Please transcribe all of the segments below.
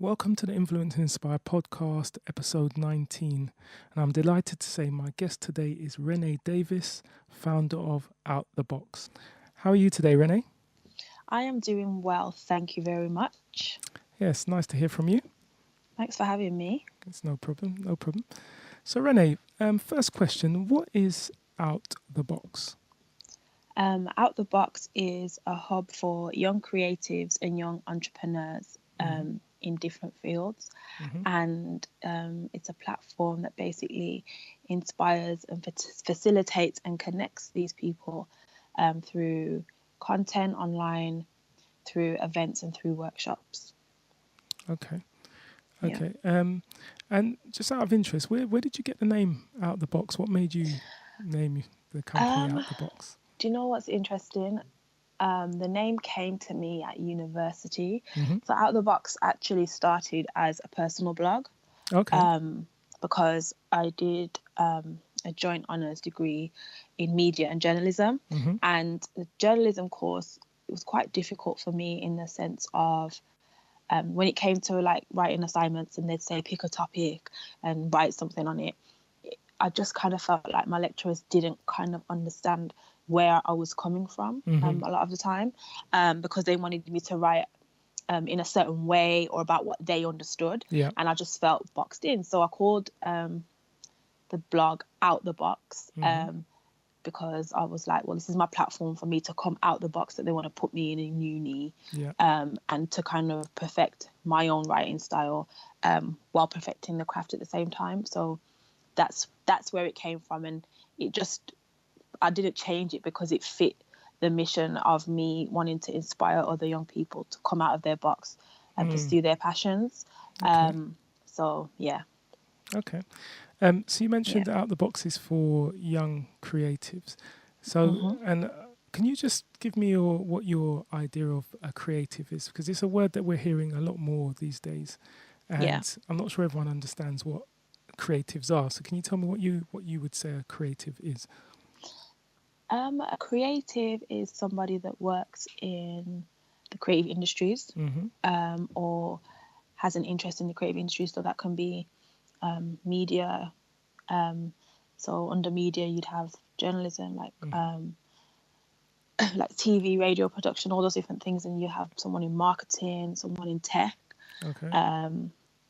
Welcome to the Influence and Inspire podcast, episode 19. And I'm delighted to say my guest today is Renée Davis, founder of Out the Box. How are you today, Renée? I am doing well, thank you very much. Yes, nice to hear from you. Thanks for having me. It's no problem. So Renée, first question, what is Out the Box? Out the Box is a hub for young creatives and young entrepreneurs in different fields. And it's a platform that basically inspires and facilitates and connects these people through content online, through events and through workshops. Okay. And just out of interest, where did you get the name Out the Box? What made you name the company Out the Box? Do you know what's interesting? The name came to me at university. So Out the Box actually started as a personal blog. Okay. Because I did a joint honours degree in media and journalism. And the journalism course, it was quite difficult for me in the sense of when it came to like writing assignments and they'd say pick a topic and write something on it, I just kind of felt like my lecturers didn't kind of understand where I was coming from a lot of the time, because they wanted me to write in a certain way or about what they understood. And I just felt boxed in. So I called the blog Out the Box because I was like, well, this is my platform for me to come out the box that they want to put me in uni, and to kind of perfect my own writing style while perfecting the craft at the same time. So that's where it came from. And it just, I didn't change it because it fit the mission of me wanting to inspire other young people to come out of their box and pursue their passions. So, yeah. Okay. So you mentioned Out the Box is for young creatives. So, and can you just give me what your idea of a creative is? Because it's a word that we're hearing a lot more these days. And I'm not sure everyone understands what creatives are. So can you tell me what you would say a creative is? A creative is somebody that works in the creative industries, or has an interest in the creative industry. So that can be media. So under media, you'd have journalism, like like TV, radio production, all those different things. And you have someone in marketing, someone in tech,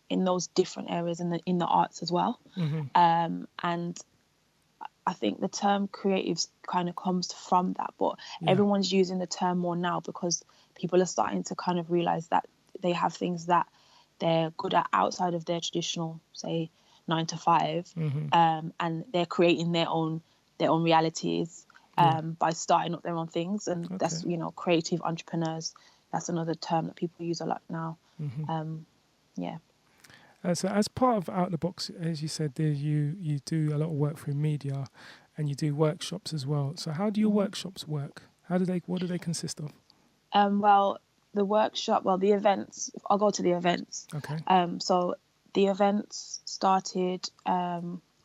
in those different areas, in the arts as well. And I think the term creatives kind of comes from that, but everyone's using the term more now because people are starting to kind of realize that they have things that they're good at outside of their traditional, say, 9 to 5, and they're creating their own realities by starting up their own things. And that's, creative entrepreneurs. That's another term that people use a lot now. So as part of Out the Box, as you said, there you do a lot of work through media, and you do workshops as well. So how do your workshops work? What do they consist of? Well, the events. I'll go to the events. Okay. So the events started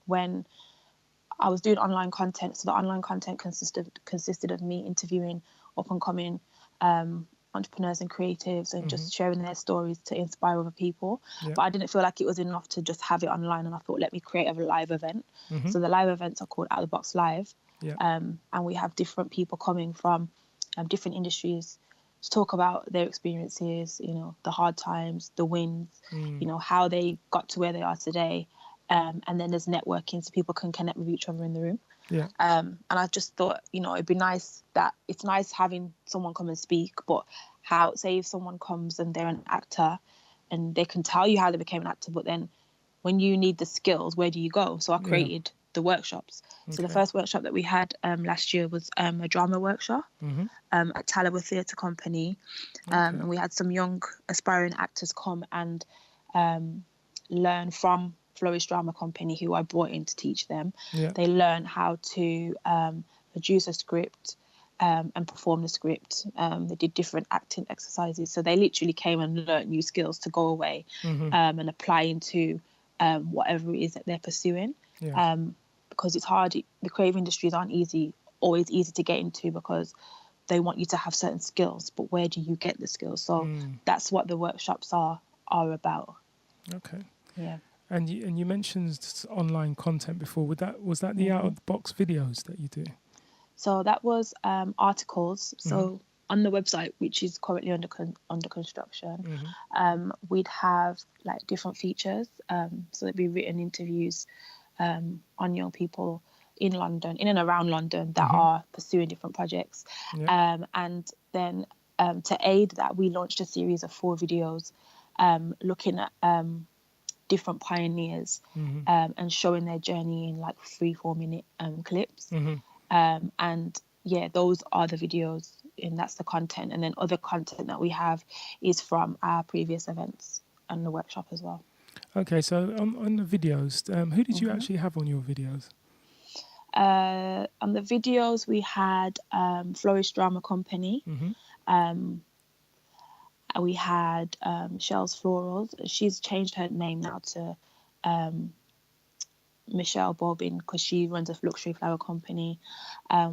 when I was doing online content. So the online content consisted of me interviewing up and coming entrepreneurs and creatives and just sharing their stories to inspire other people. But I didn't feel like it was enough to just have it online, and I thought, let me create a live event. So the live events are called Out the Box Live, and we have different people coming from different industries to talk about their experiences, the hard times, the wins, how they got to where they are today, and then there's networking so people can connect with each other in the room. And I just thought, it'd be nice that it's nice having someone come and speak, but say if someone comes and they're an actor and they can tell you how they became an actor, but then when you need the skills, where do you go? So I created the workshops. So the first workshop that we had last year was a drama workshop at Talawa Theatre Company. And we had some young aspiring actors come and learn from Flourish Drama Company, who I brought in to teach them. They learn how to produce a script and perform the script. They did different acting exercises. So they literally came and learnt new skills to go away and apply into whatever it is that they're pursuing. Because it's hard. The creative industries aren't always easy to get into because they want you to have certain skills. But where do you get the skills? So that's what the workshops are are about. Okay. Yeah. And you mentioned online content before. Was that the out of the box videos that you do? So that was articles. Mm-hmm. So on the website, which is currently under construction, we'd have like different features. So there'd be written interviews on young people in London, in and around London, that are pursuing different projects. Yeah. And then to aid that, we launched a series of 4 videos looking at different pioneers and showing their journey in like 3-4 minute clips. And yeah, those are the videos, and that's the content. And then other content that we have is from our previous events and the workshop as well. Okay, so on the videos, who did you actually have on your videos? On the videos, we had Flourish Drama Company. We had Shell's Florals. She's changed her name now to Michelle Bobbin, because she runs a luxury flower company.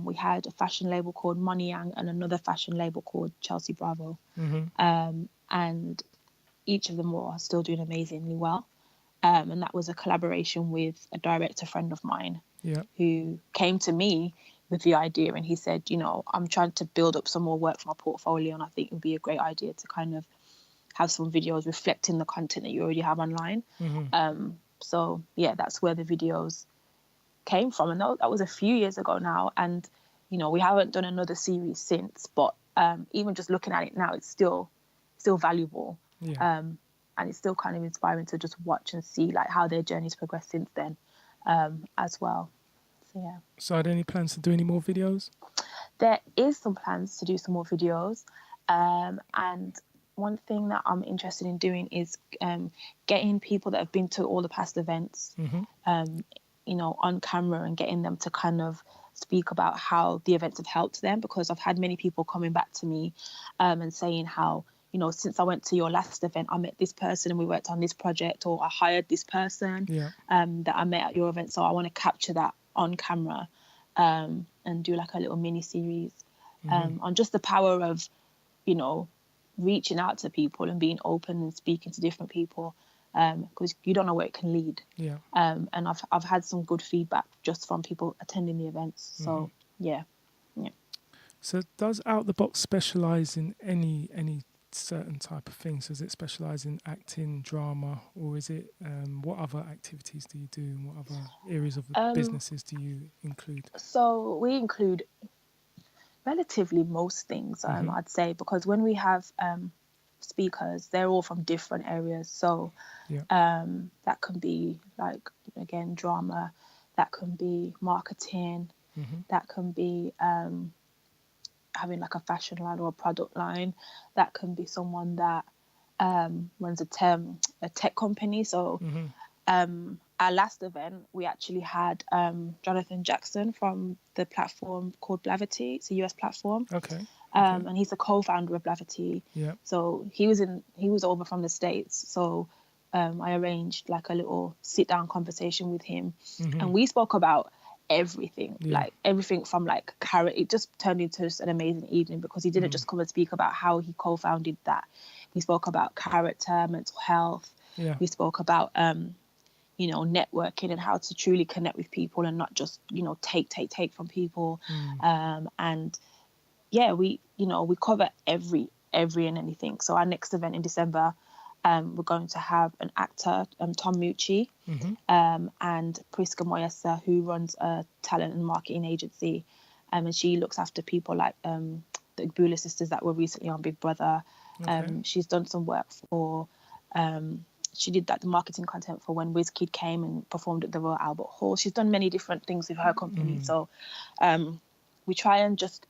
We had a fashion label called Money Yang and another fashion label called Chelsea Bravo. And each of them are still doing amazingly well. And that was a collaboration with a director friend of mine who came to me with the idea, and he said, you know, I'm trying to build up some more work for my portfolio, and I think it would be a great idea to kind of have some videos reflecting the content that you already have online. So yeah, that's where the videos came from, and that was a few years ago now. And you know, we haven't done another series since, but even just looking at it now, it's still valuable. And it's still kind of inspiring to just watch and see like how their journey's progressed since then, as well. So yeah. So are there any plans to do any more videos? There is some plans to do some more videos, and one thing that I'm interested in doing is getting people that have been to all the past events, you know, on camera, and getting them to kind of speak about how the events have helped them, because I've had many people coming back to me and saying how, you know, since I went to your last event, I met this person and we worked on this project, or I hired this person that I met at your event. So I want to capture that on camera and do like a little mini series on just the power of, you know, reaching out to people and being open and speaking to different people, because you don't know where it can lead. And I've had some good feedback just from people attending the events. So yeah. So does Out the Box specialize in any certain type of things? Does it specialize in acting, drama, or is it what other activities do you do, and what other areas of the businesses do you include? So we include relatively most things, I'd say, because when we have speakers, they're all from different areas. So that can be like, again, drama, that can be marketing, that can be having like a fashion line or a product line, that can be someone that runs a tech company. So our last event, we actually had Jonathan Jackson from the platform called Blavity. It's a US platform. And he's the co-founder of Blavity. So he was over from the States. So I arranged like a little sit-down conversation with him, and we spoke about everything, like everything from like character. It just turned into an amazing evening, because he didn't just come and speak about how he co-founded that. He spoke about character, mental health. We spoke about you know, networking and how to truly connect with people and not just, you know, take from people. And yeah, we cover every and anything. So our next event in December, we're going to have an actor, Tom Mucci, and Priska Moyesa, who runs a talent and marketing agency, and she looks after people like the Igbula sisters that were recently on Big Brother. She's done some work for she did the marketing content for when WizKid came and performed at the Royal Albert Hall. She's done many different things with her company. So we try and just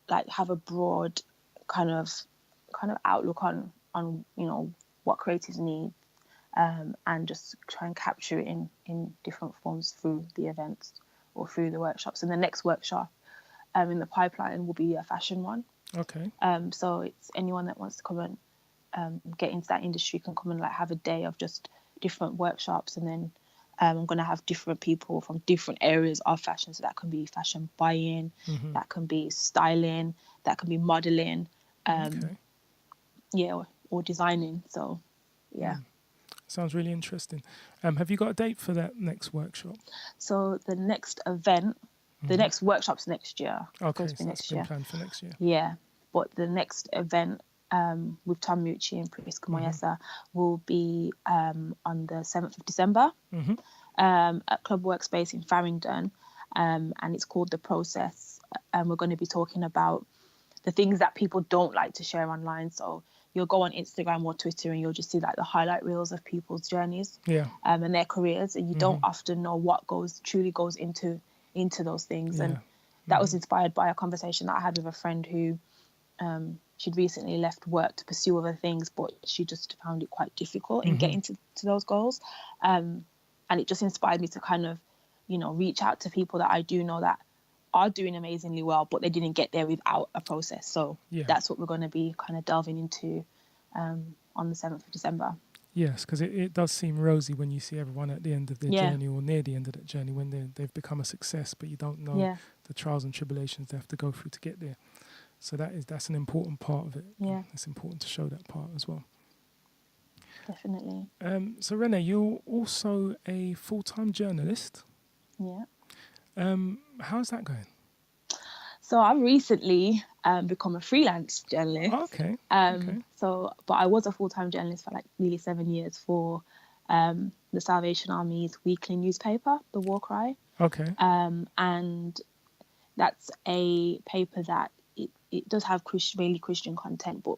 like have a broad kind of outlook on you know, what creatives need, and just try and capture it in different forms through the events or through the workshops. And the next workshop in the pipeline will be a fashion one. So it's anyone that wants to come and get into that industry can come and like have a day of just different workshops. And then I'm going to have different people from different areas of fashion. So that can be fashion buying, that can be styling, that can be modeling, or designing. So Yeah. Sounds really interesting. Have you got a date for that next workshop? So the next event, the next workshop's next year. It's going Okay, to be so that's next been year. planned for next year. Yeah. But the next event with Tom Mucci and Priska Moyesa will be on the 7th of December at Club Workspace in Farringdon. And it's called The Process. And we're going to be talking about the things that people don't like to share online. So you'll go on Instagram or Twitter and you'll just see like the highlight reels of people's journeys and their careers. And you don't often know what truly goes into those things. And that was inspired by a conversation that I had with a friend who she'd recently left work to pursue other things, but she just found it quite difficult in getting to those goals. And it just inspired me to kind of, reach out to people that I do know that are doing amazingly well, but they didn't get there without a process. So that's what we're going to be kind of delving into on the 7th of December. Yes, because it does seem rosy when you see everyone at the end of their journey or near the end of that journey when they've become a success, but you don't know the trials and tribulations they have to go through to get there. So that's an important part of it. Yeah. It's important to show that part as well. Definitely. So Renée, you're also a full-time journalist. Yeah. How's that going? So I've recently become a freelance journalist. Oh, okay. But I was a full-time journalist for like nearly 7 years for the Salvation Army's weekly newspaper, The War Cry. Okay. And that's a paper that it does have really Christian content, but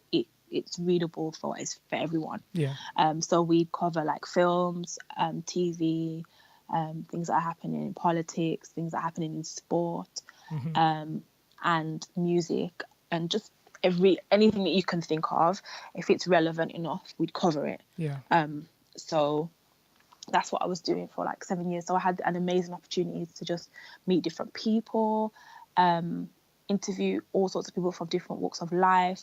it's readable for everyone. Yeah. So we cover like films, TV, things that are happening in politics, things that are happening in sport, and music, and just anything that you can think of. If it's relevant enough, we'd cover it. Yeah. So that's what I was doing for like 7 years. So I had an amazing opportunity to just meet different people, interview all sorts of people from different walks of life,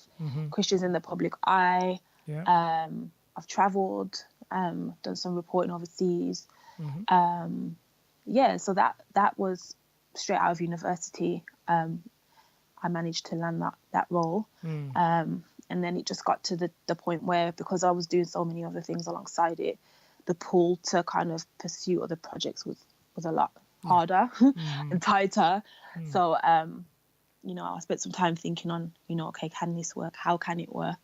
Christians in the public eye. Yeah. I've travelled, done some reporting overseas. So that was straight out of university. I managed to land that role. And then it just got to the point where, because I was doing so many other things alongside it, the pull to kind of pursue other projects was a lot harder and tighter. So, I spent some time thinking on, okay, can this work? How can it work?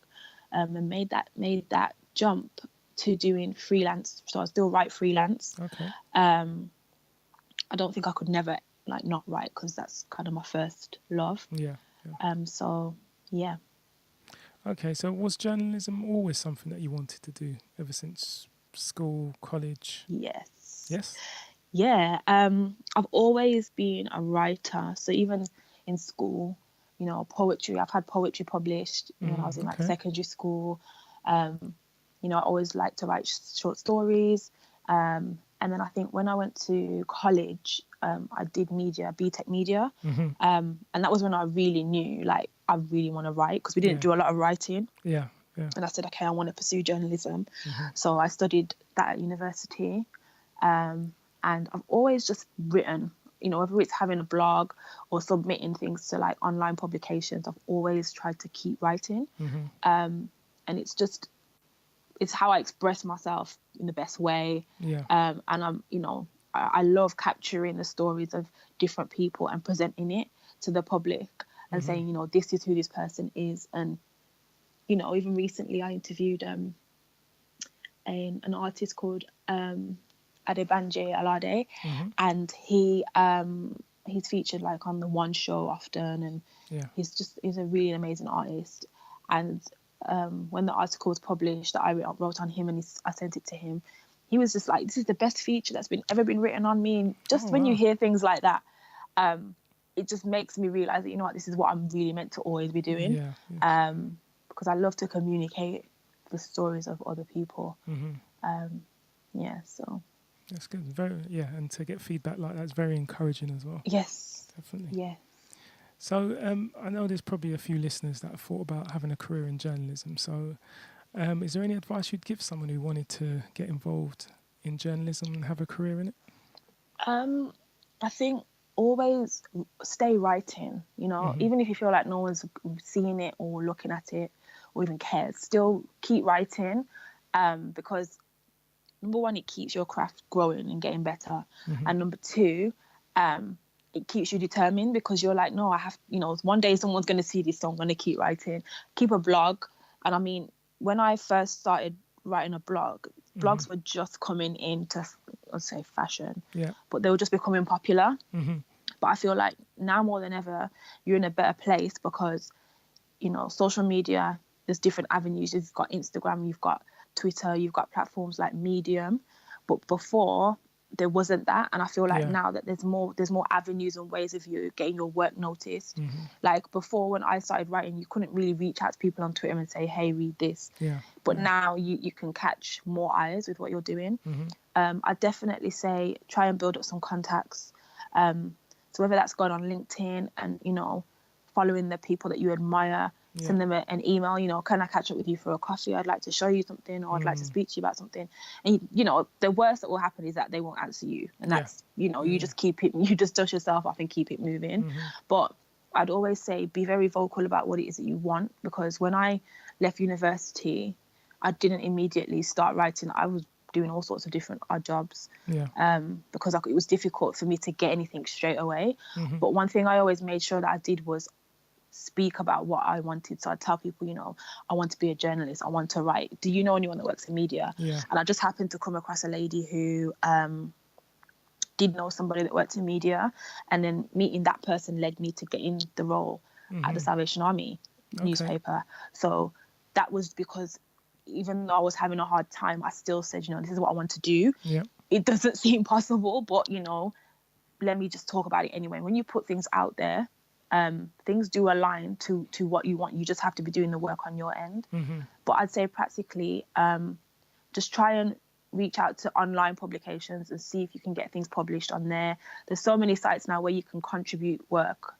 And made that jump to doing freelance. So I still write freelance. Okay. I don't think I could never not write, because that's kind of my first love. Yeah. So yeah. Okay, so was journalism always something that you wanted to do ever since school, college? Yes. Yes? Yeah. I've always been a writer. So even in school, poetry, I've had poetry published when I was in secondary school. I always liked to write short stories. And then I think when I went to college, I did BTech media. And that was when I really knew, I really want to write, because we didn't do a lot of writing. Yeah. And I said, okay, I want to pursue journalism. So I studied that at university. And I've always just written, whether it's having a blog or submitting things to online publications, I've always tried to keep writing. And it's how I express myself in the best way. Yeah. And I love capturing the stories of different people and presenting it to the public and saying, this is who this person is. And, even recently I interviewed an artist called Adebanji Alade, and he's featured on the One Show often, and he's a really amazing artist. And when the article was published that I wrote on him, and I sent it to him, he was just like, this is the best feature that's ever been written on me. And just when you hear things like that, it just makes me realize that, this is what I'm really meant to always be doing. Because I love to communicate the stories of other people. So that's good. And to get feedback like that is very encouraging as well. Yes, definitely. Yes. So I know there's probably a few listeners that have thought about having a career in journalism. So is there any advice you'd give someone who wanted to get involved in journalism and have a career in it? I think always stay writing, even if you feel like no one's seeing it or looking at it or even cares, still keep writing. because number one, it keeps your craft growing and getting better. Mm-hmm. And number two, it keeps you determined, because you're like, no, I have, one day someone's going to see this, so I'm going to keep writing. Keep a blog. And I mean, when I first started writing a blog, blogs were just coming into, let's say, fashion. Yeah. But they were just becoming popular. Mm-hmm. But I feel like now more than ever, you're in a better place, because, social media, there's different avenues. You've got Instagram, you've got Twitter, you've got platforms like Medium. But before, there wasn't that. And I feel like now that there's more avenues and ways of you getting your work noticed. Mm-hmm. Like before, when I started writing, you couldn't really reach out to people on Twitter and say, hey, read this. Yeah. But now you can catch more eyes with what you're doing. Mm-hmm. I'd definitely say try and build up some contacts. So whether that's going on LinkedIn and, following the people that you admire, send them an email, can I catch up with you for a coffee? I'd like to show you something, or I'd like to speak to you about something. And, the worst that will happen is that they won't answer you. And that's, you just you just dust yourself off and keep it moving. Mm-hmm. But I'd always say be very vocal about what it is that you want, because when I left university, I didn't immediately start writing. I was doing all sorts of different odd jobs, because it was difficult for me to get anything straight away. Mm-hmm. But one thing I always made sure that I did was speak about what I wanted. So I tell people, I want to be a journalist, I want to write. Do you know anyone that works in media? Yeah. And I just happened to come across a lady who did know somebody that worked in media, and then meeting that person led me to getting the role at the Salvation Army newspaper. So that was because even though I was having a hard time, I still said, this is what I want to do. Yeah. It doesn't seem possible, but let me just talk about it anyway. When you put things out there, things do align to what you want. You just have to be doing the work on your end. Mm-hmm. But I'd say practically, just try and reach out to online publications and see if you can get things published on there. There's so many sites now where you can contribute work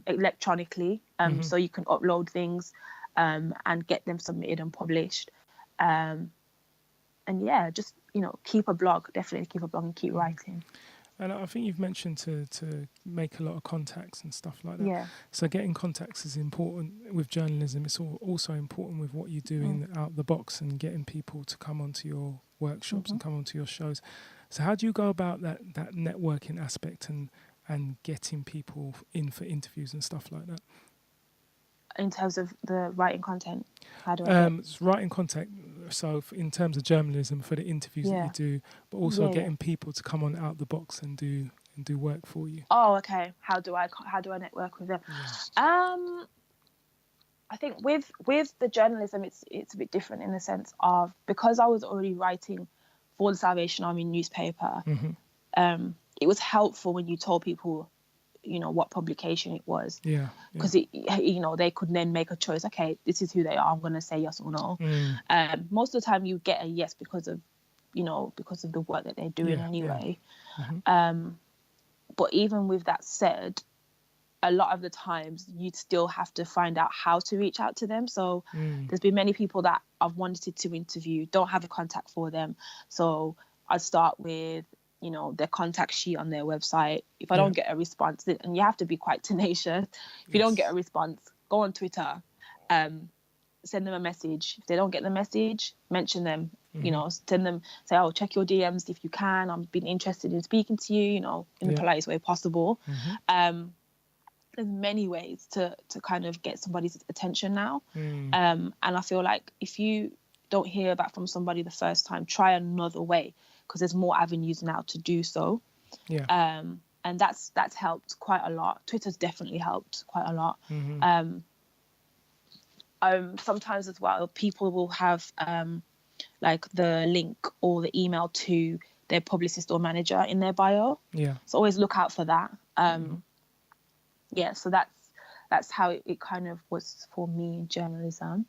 electronically, so you can upload things and get them submitted and published. And just keep a blog. Definitely keep a blog and keep writing. And I think you've mentioned to make a lot of contacts and stuff like that. Yeah. So getting contacts is important with journalism. It's also important with what you're doing out the box and getting people to come onto your workshops and come onto your shows. So how do you go about that networking aspect and getting people in for interviews and stuff like that? In terms of the writing content, how do I writing content, so in terms of journalism for the interviews that you do, but also getting people to come on out the box and do work for you? Oh, okay. How do I network with them? I think with the journalism, it's a bit different in the sense of, because I was already writing for the Salvation Army newspaper, it was helpful when you told people what publication it was, because they could then make a choice. Okay, this is who they are, I'm going to say yes or no. Most of the time you get a yes because of the work that they're doing anyway. But even with that said, a lot of the times you'd still have to find out how to reach out to them. So there's been many people that I've wanted to interview, don't have a contact for them, so I'd start with their contact sheet on their website. If I don't get a response, and you have to be quite tenacious, if you don't get a response, go on Twitter, send them a message. If they don't get the message, mention them, send them, say, oh, check your DMs if you can, I've been interested in speaking to you, in the politest way possible. There's many ways to kind of get somebody's attention now. And I feel like if you don't hear back from somebody the first time, try another way, because there's more avenues now to do so. And that's helped quite a lot. Twitter's definitely helped quite a lot. Sometimes as well, people will have like the link or the email to their publicist or manager in their bio. So always look out for that. So that's how it kind of was for me in journalism.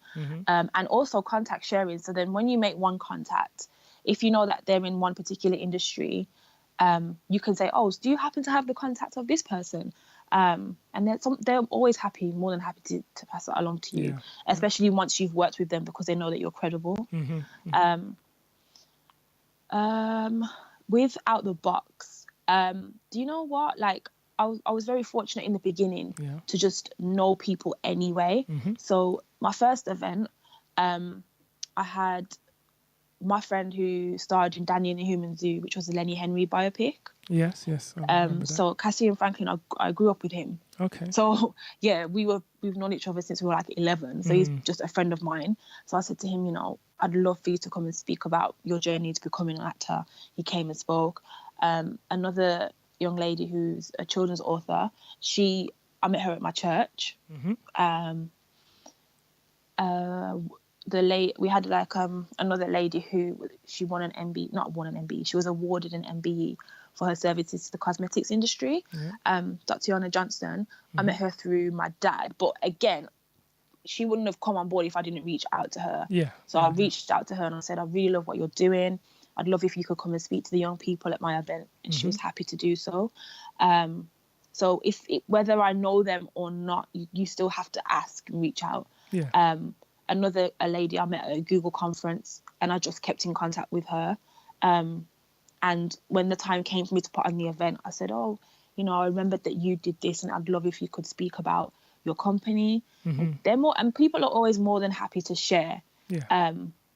And also contact sharing. So then when you make one contact, if you know that they're in one particular industry, you can say, oh, do you happen to have the contact of this person? And they're always more than happy to pass it along to you, especially once you've worked with them, because they know that you're credible. With Out the Box, do you know what? Like, I was very fortunate in the beginning to just know people anyway. So my first event, I had my friend who starred in Danny and the Human Zoo, which was a Lenny Henry biopic. Yes, I remember that. So Cassie and Franklin, I grew up with him. Okay. So yeah, we've known each other since we were like 11. So he's just a friend of mine. So I said to him, I'd love for you to come and speak about your journey to becoming an actor. He came and spoke. Another young lady who's a children's author, I met her at my church. We had like another lady who she won an MBE, not won an MBE, she was awarded an MBE for her services to the cosmetics industry. Dr. Johnson. I met her through my dad, but again, she wouldn't have come on board if I didn't reach out to her. So I reached out to her and I said, I really love what you're doing. I'd love if you could come and speak to the young people at my event, and she was happy to do so. So whether I know them or not, you still have to ask and reach out. A lady I met at a Google conference, and I just kept in contact with her. And when the time came for me to put on the event, I said, I remembered that you did this, and I'd love if you could speak about your company. And people are always more than happy to share.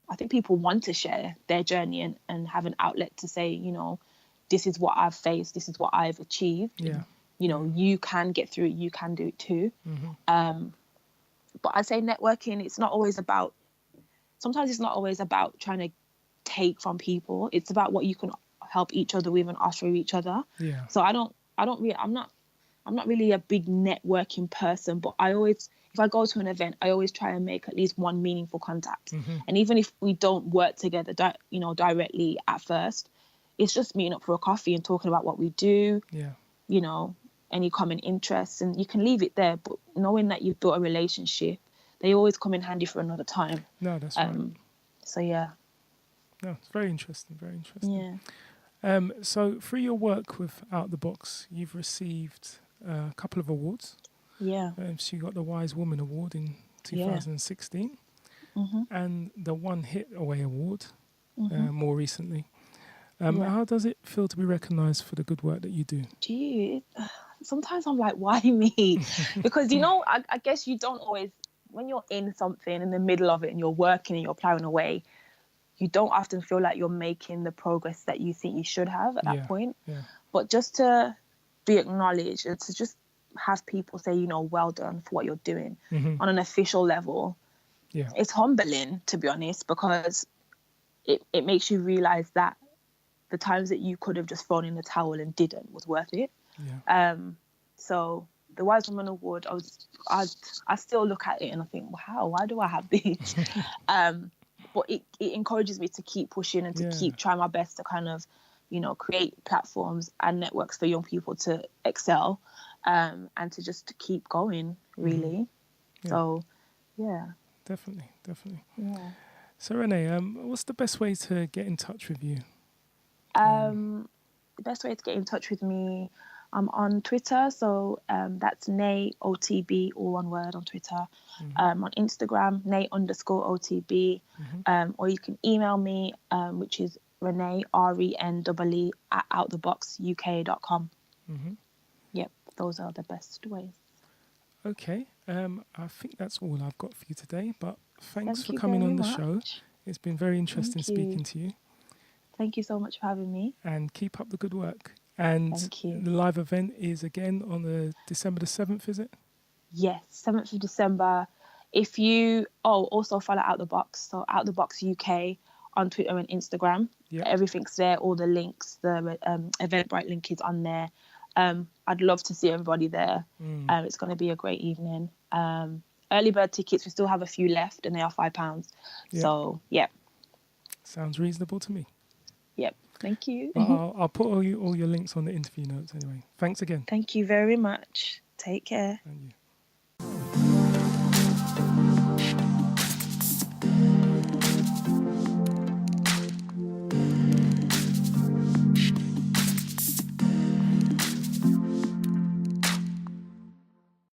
I think people want to share their journey and have an outlet to say, this is what I've faced, this is what I've achieved. You can get through it, you can do it too. But I say networking, sometimes it's not always about trying to take from people. It's about what you can help each other with and offer each other. So I'm not really a big networking person, but if I go to an event, I always try and make at least one meaningful contact. And even if we don't work together, directly at first, it's just meeting up for a coffee and talking about what we do. Any common interests, and you can leave it there. But knowing that you've built a relationship, they always come in handy for another time. No, that's right. So yeah. No, it's very interesting. Very interesting. Yeah. So through your work with Out the Box, you've received a couple of awards. Yeah. So you got the Wise Woman Award in 2016, and the One Hit Away Award more recently. How does it feel to be recognised for the good work that you do? Sometimes I'm like, why me? Because, I guess you don't always, when you're in something in the middle of it and you're working and you're plowing away, you don't often feel like you're making the progress that you think you should have at that point. But just to be acknowledged and to just have people say, well done for what you're doing on an official level, it's humbling, to be honest, because it makes you realise that the times that you could have just thrown in the towel and didn't was worth it. So the Wise Woman Award, I still look at it and I think, wow, why do I have this? But it encourages me to keep pushing and to keep trying my best to kind of, create platforms and networks for young people to excel, and to just keep going, really. So, yeah. Definitely. Yeah. So Renée, what's the best way to get in touch with you? The best way to get in touch with me, I'm on Twitter, so that's Renée OTB, all one word on Twitter. On Instagram, Renée_OTB, or you can email me, which is Renée, RENEE, at outtheboxuk.com. Yep, those are the best ways. Okay, I think that's all I've got for you today, but thanks for coming on the show. It's been very interesting speaking to you. Thank you so much for having me. And keep up the good work. And the live event is again on the December the 7th, is it? Yes, 7th of December. If you also follow Out the Box, so Out the Box UK on Twitter and Instagram. Everything's there, all the links, the Eventbrite link is on there. I'd love to see everybody there. It's going to be a great evening. Early bird tickets, we still have a few left, and they are £5. So sounds reasonable to me. Yep. Thank you. I'll put all your links on the interview notes anyway. Thanks again. Thank you very much. Take care. And you.